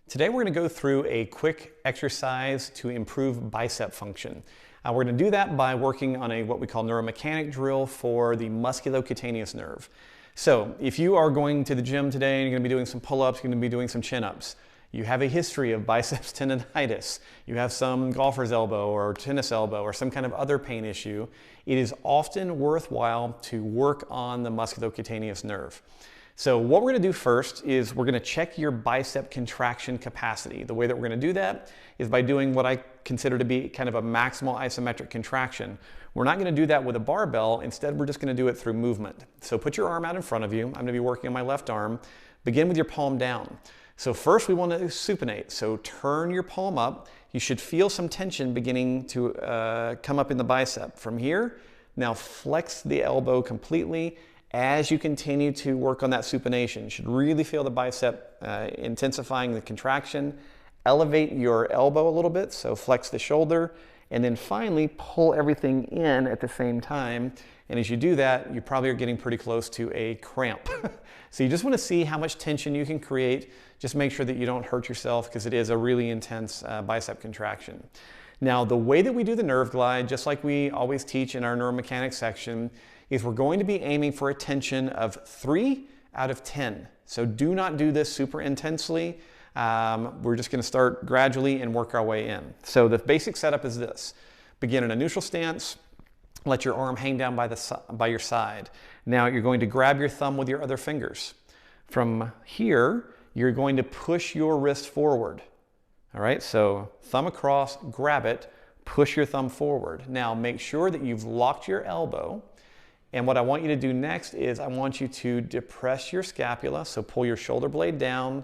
Today we're going to go through a quick exercise to improve bicep function. We're going to do that by working on what we call neuromechanic drill for the musculocutaneous nerve. So if you are going to the gym today and you're going to be doing some pull-ups, you're going to be doing some chin-ups, you have a history of biceps tendonitis, you have some golfer's elbow or tennis elbow or some kind of other pain issue, it is often worthwhile to work on the musculocutaneous nerve. So what we're going to do first is we're going to check your bicep contraction capacity. The way that we're going to do that is by doing what I consider to be kind of a maximal isometric contraction. We're not going to do that with a barbell. Instead, we're just going to do it through movement. So put your arm out in front of you. I'm going to be working on my left arm. Begin with your palm down. So first we want to supinate. So turn your palm up. You should feel some tension beginning to come up in the bicep. From here, now flex the elbow completely. As you continue to work on that supination, you should really feel the bicep intensifying the contraction. Elevate your elbow a little bit, so flex the shoulder, and then finally pull everything in at the same time. And as you do that, you probably are getting pretty close to a cramp. So you just want to see how much tension you can create. Just make sure that you don't hurt yourself because it is a really intense bicep contraction. Now, the way that we do the nerve glide, just like we always teach in our neuromechanics section, is we're going to be aiming for a tension of 3 out of 10. So do not do this super intensely. We're just going to start gradually and work our way in. So the basic setup is this. Begin in a neutral stance. Let your arm hang down by your side. Now you're going to grab your thumb with your other fingers. From here, you're going to push your wrist forward. All right, so thumb across, grab it, push your thumb forward. Now make sure that you've locked your elbow. And what I want you to do next is I want you to depress your scapula, so pull your shoulder blade down,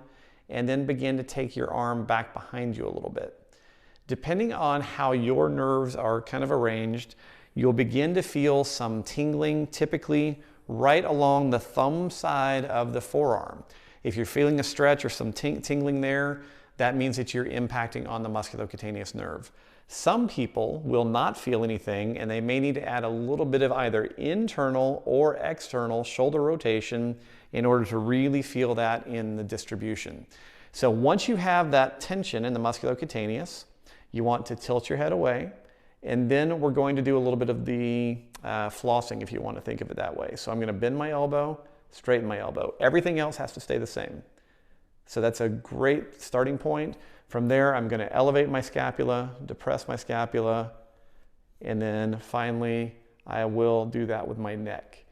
and then begin to take your arm back behind you a little bit. Depending on how your nerves are kind of arranged, you'll begin to feel some tingling, typically right along the thumb side of the forearm. If you're feeling a stretch or some tingling there, that means that you're impacting on the musculocutaneous nerve. Some people will not feel anything and they may need to add a little bit of either internal or external shoulder rotation in order to really feel that in the distribution. So once you have that tension in the musculocutaneous, you want to tilt your head away, and then we're going to do a little bit of the flossing, if you want to think of it that way. So I'm going to bend my elbow, straighten my elbow. Everything else has to stay the same. So that's a great starting point. From there, I'm going to elevate my scapula, depress my scapula, and then finally, I will do that with my neck.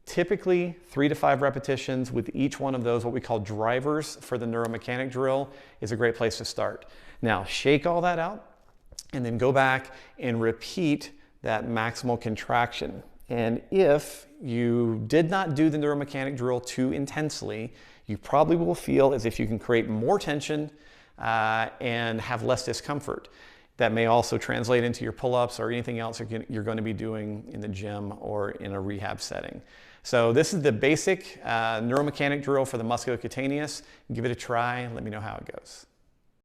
Typically, 3 to 5 repetitions with each one of those, what we call drivers for the neuromechanic drill, is a great place to start. Now, shake all that out, and then go back and repeat that maximal contraction. And if you did not do the neuromechanic drill too intensely, you probably will feel as if you can create more tension and have less discomfort. That may also translate into your pull-ups or anything else you're going to be doing in the gym or in a rehab setting. So this is the basic neuromechanic drill for the musculocutaneous. Give it a try. Let me know how it goes.